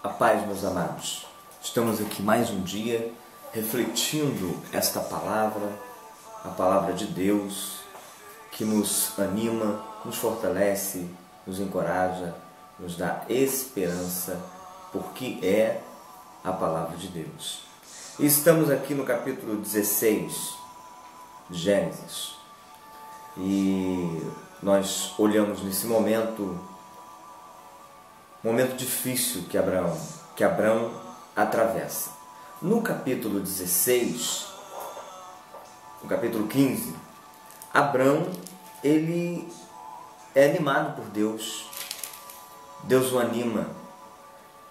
A paz, meus amados. Estamos aqui mais um dia refletindo esta palavra, a palavra de Deus, que nos anima, nos fortalece, nos encoraja, nos dá esperança, porque é a palavra de Deus. E estamos aqui no capítulo 16 de Gênesis. E nós olhamos nesse momento difícil que Abraão atravessa. No capítulo 16, no capítulo 15, Abraão, ele é animado por Deus. Deus o anima,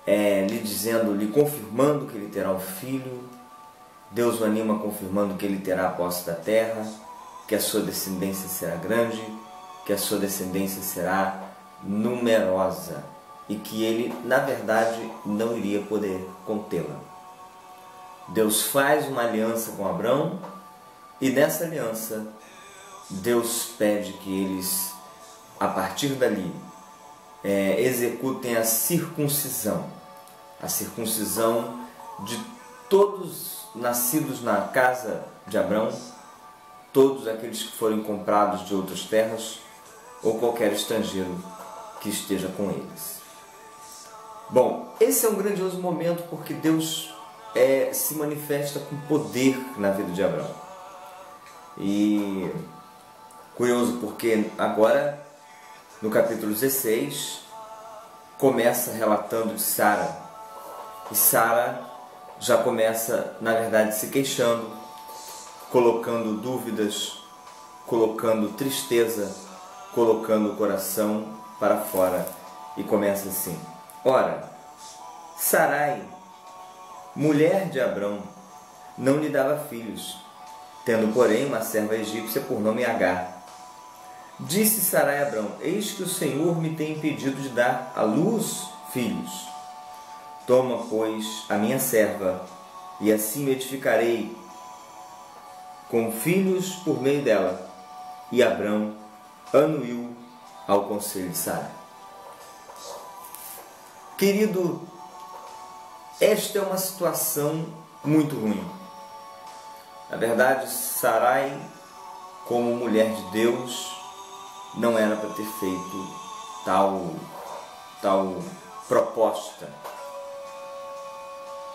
lhe confirmando que ele terá um filho. Deus o anima confirmando que ele terá a posse da terra, que a sua descendência será grande, que a sua descendência será numerosa e que ele, na verdade, não iria poder contê-la. Deus faz uma aliança com Abraão e nessa aliança Deus pede que eles, a partir dali, executem a circuncisão de todos nascidos na casa de Abraão, todos aqueles que forem comprados de outras terras ou qualquer estrangeiro que esteja com eles. Bom, esse é um grandioso momento porque Deus se manifesta com poder na vida de Abraão. E curioso porque agora, no capítulo 16, começa relatando de Sara. E Sara já começa, na verdade, se queixando, colocando dúvidas, colocando tristeza, colocando o coração para fora. E começa assim: ora, Sarai, mulher de Abrão, não lhe dava filhos, tendo, porém, uma serva egípcia por nome Agar. Disse Sarai a Abrão: eis que o Senhor me tem impedido de dar à luz filhos. Toma, pois, a minha serva, e assim me edificarei com filhos por meio dela. E Abrão anuiu ao conselho de Sarai. Querido, esta é uma situação muito ruim. Na verdade, Sarai, como mulher de Deus, não era para ter feito tal proposta.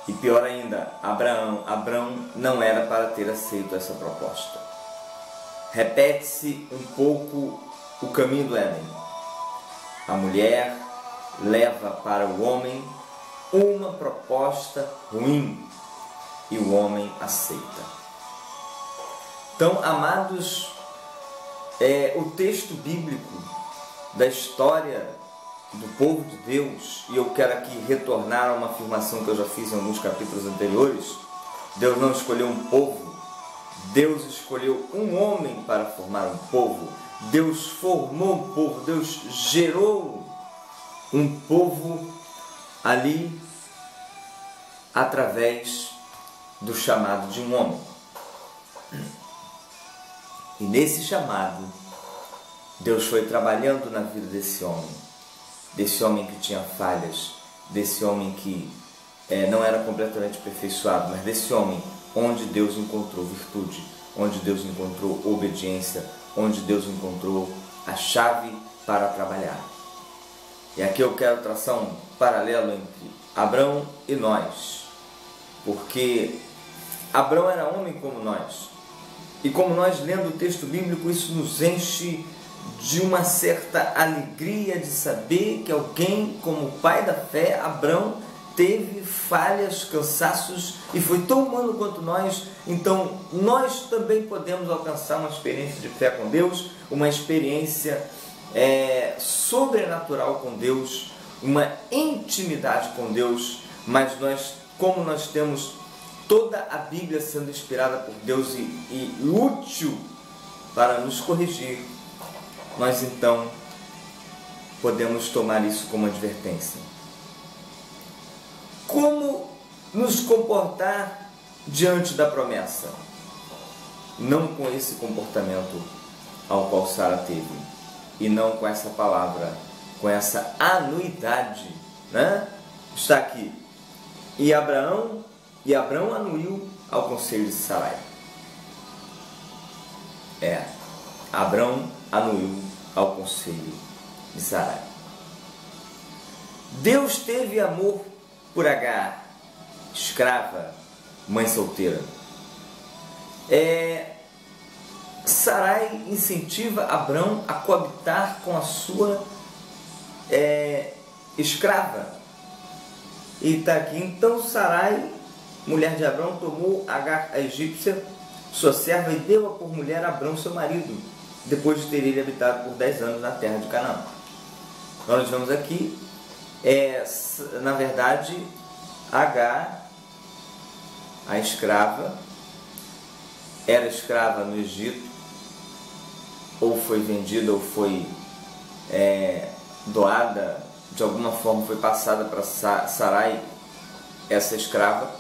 E pior ainda, Abrão não era para ter aceito essa proposta. Repete-se um pouco o caminho do Éden. A mulher leva para o homem uma proposta ruim e o homem aceita. Então, amados, o texto bíblico da história do povo de Deus, e eu quero aqui retornar a uma afirmação que eu já fiz em alguns capítulos anteriores: Deus não escolheu um povo, Deus escolheu um homem para formar um povo. Deus formou um povo, Deus gerou um povo ali através do chamado de um homem. E nesse chamado, Deus foi trabalhando na vida desse homem que tinha falhas, desse homem que não era completamente aperfeiçoado, mas desse homem onde Deus encontrou virtude, onde Deus encontrou obediência, onde Deus encontrou a chave para trabalhar. E aqui eu quero traçar um paralelo entre Abrão e nós, porque Abrão era homem como nós, e como nós, lendo o texto bíblico, isso nos enche de uma certa alegria de saber que alguém como o pai da fé, Abrão, teve falhas, cansaços e foi tão humano quanto nós. Então nós também podemos alcançar uma experiência de fé com Deus, uma experiência sobrenatural com Deus, uma intimidade com Deus. Mas nós, como nós temos toda a Bíblia sendo inspirada por Deus e útil para nos corrigir, nós então podemos tomar isso como advertência. Como nos comportar diante da promessa? Não com esse comportamento ao qual Sara teve, e não com essa palavra, com essa anuidade, está aqui. E Abraão anuiu ao conselho de Sarai. Abraão anuiu ao conselho de Sarai. Deus teve amor por Agar, escrava, mãe solteira. Sarai incentiva Abraão a coabitar com a sua escrava. E está aqui. Então Sarai, mulher de Abraão, tomou Agar, a egípcia, sua serva, e deu-a por mulher a Abraão, seu marido, depois de ter ele habitado por 10 anos na terra de Canaã. Nós vemos aqui, na verdade, Agar, a escrava, era escrava no Egito, ou foi vendida, ou foi doada, de alguma forma foi passada para Sarai, essa escrava,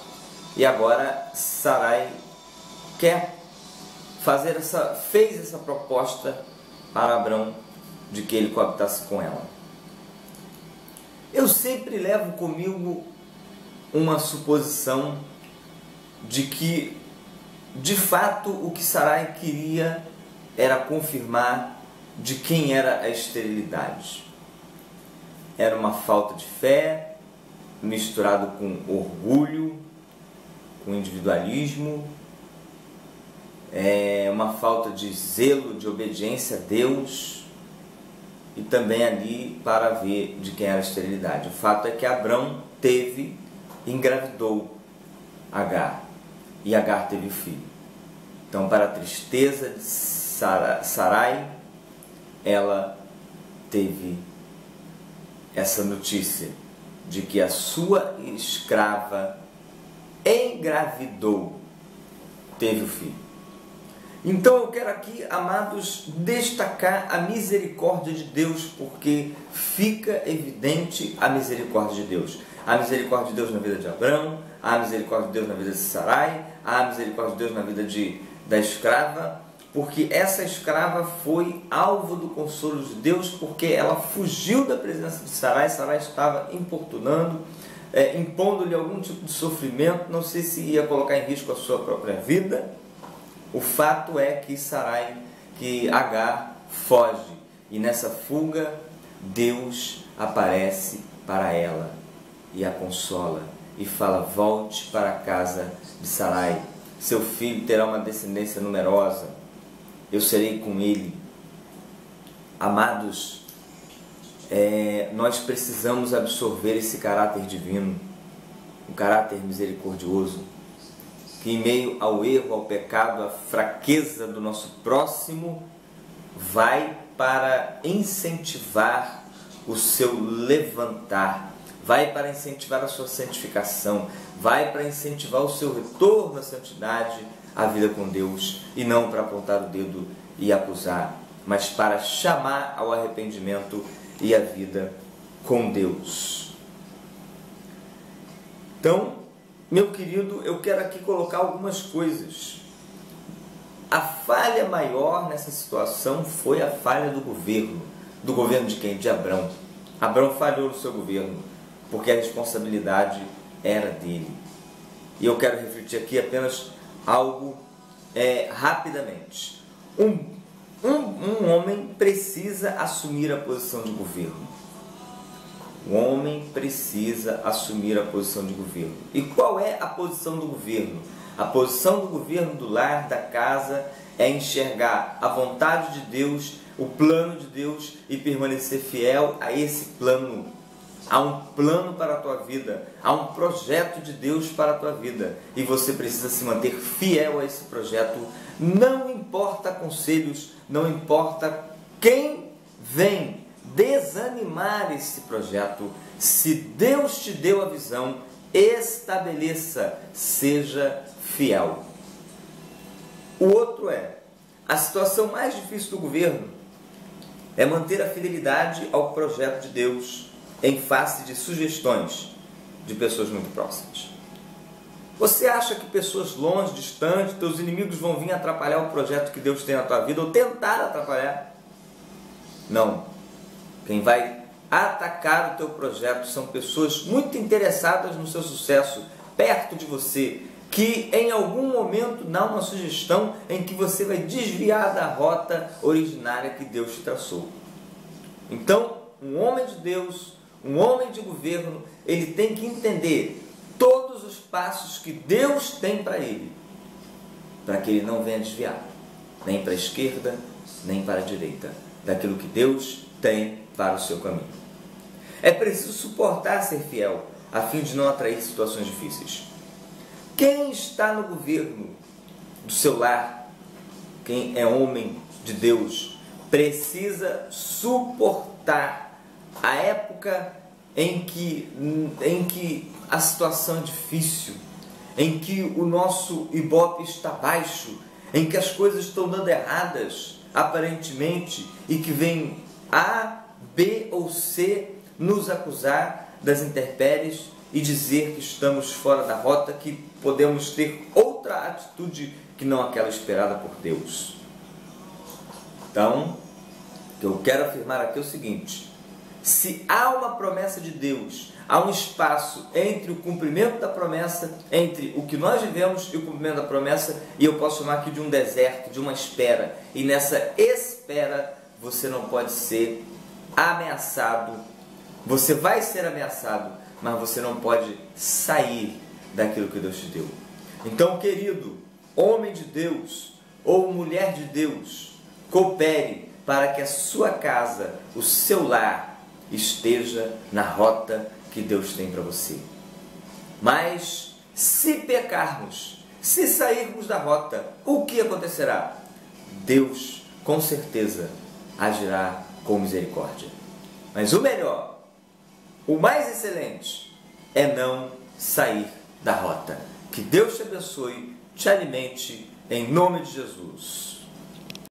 e agora Sarai fez essa proposta para Abraão de que ele coabitasse com ela. Eu sempre levo comigo uma suposição de que, de fato, o que Sarai queria era confirmar de quem era a esterilidade. Era uma falta de fé, misturado com orgulho, com individualismo, uma falta de zelo, de obediência a Deus, e também ali para ver de quem era a esterilidade. O fato é que Abraão engravidou Agar, e Agar teve filho. Então, para a tristeza de Sarai, ela teve essa notícia de que a sua escrava engravidou, teve o filho. Então eu quero aqui, amados, destacar a misericórdia de Deus, porque fica evidente a misericórdia de Deus. A misericórdia de Deus na vida de Abraão, a misericórdia de Deus na vida de Sarai, a misericórdia de Deus na vida da escrava, porque essa escrava foi alvo do consolo de Deus, porque ela fugiu da presença de Sarai. Sarai estava importunando, impondo-lhe algum tipo de sofrimento, não sei se ia colocar em risco a sua própria vida. O fato é que Agar foge, e nessa fuga Deus aparece para ela e a consola e fala: volte para a casa de Sarai, seu filho terá uma descendência numerosa, eu serei com ele. Amados, nós precisamos absorver esse caráter divino, um caráter misericordioso, que em meio ao erro, ao pecado, à fraqueza do nosso próximo, vai para incentivar o seu levantar, vai para incentivar a sua santificação, vai para incentivar o seu retorno à santidade, à vida com Deus, e não para apontar o dedo e acusar, mas para chamar ao arrependimento e à vida com Deus. Então, meu querido, eu quero aqui colocar algumas coisas. A falha maior nessa situação foi a falha do governo. Do governo de quem? De Abraão. Abraão falhou no seu governo, porque a responsabilidade era dele. E eu quero refletir aqui apenas algo rapidamente. Um homem precisa assumir a posição de governo. O homem precisa assumir a posição de governo. E qual é a posição do governo? A posição do governo do lar, da casa, é enxergar a vontade de Deus, o plano de Deus, e permanecer fiel a esse plano. Há um plano para a tua vida, há um projeto de Deus para a tua vida, e você precisa se manter fiel a esse projeto. Não importa conselhos, não importa quem vem desanimar esse projeto. Se Deus te deu a visão, estabeleça, seja fiel. O outro a situação mais difícil do governo é manter a fidelidade ao projeto de Deus em face de sugestões de pessoas muito próximas. Você acha que pessoas longe, distantes, teus inimigos vão vir atrapalhar o projeto que Deus tem na tua vida, ou tentar atrapalhar? Não. Quem vai atacar o teu projeto, são pessoas muito interessadas no seu sucesso, perto de você, que em algum momento dá uma sugestão em que você vai desviar da rota originária que Deus te traçou. Então, um homem de Deus, um homem de governo, ele tem que entender todos os passos que Deus tem para ele, para que ele não venha desviar, nem para a esquerda, nem para a direita, daquilo que Deus tem para o seu caminho. É preciso suportar ser fiel, a fim de não atrair situações difíceis. Quem está no governo do seu lar, quem é homem de Deus, precisa suportar a época em que a situação é difícil, em que o nosso ibope está baixo, em que as coisas estão dando erradas, aparentemente, e que vem A, B ou C nos acusar das intempéries e dizer que estamos fora da rota, que podemos ter outra atitude que não aquela esperada por Deus. Então, o que eu quero afirmar aqui é o seguinte: se há uma promessa de Deus, há um espaço entre o cumprimento da promessa, entre o que nós vivemos e o cumprimento da promessa, e eu posso chamar aqui de um deserto, de uma espera, e nessa espera você não pode ser ameaçado. Você vai ser ameaçado, mas você não pode sair daquilo que Deus te deu. Então, querido, homem de Deus ou mulher de Deus, coopere para que a sua casa, o seu lar, esteja na rota que Deus tem para você. Mas, se pecarmos, se sairmos da rota, o que acontecerá? Deus, com certeza, agirá com misericórdia. Mas o melhor, o mais excelente, é não sair da rota. Que Deus te abençoe, te alimente, em nome de Jesus.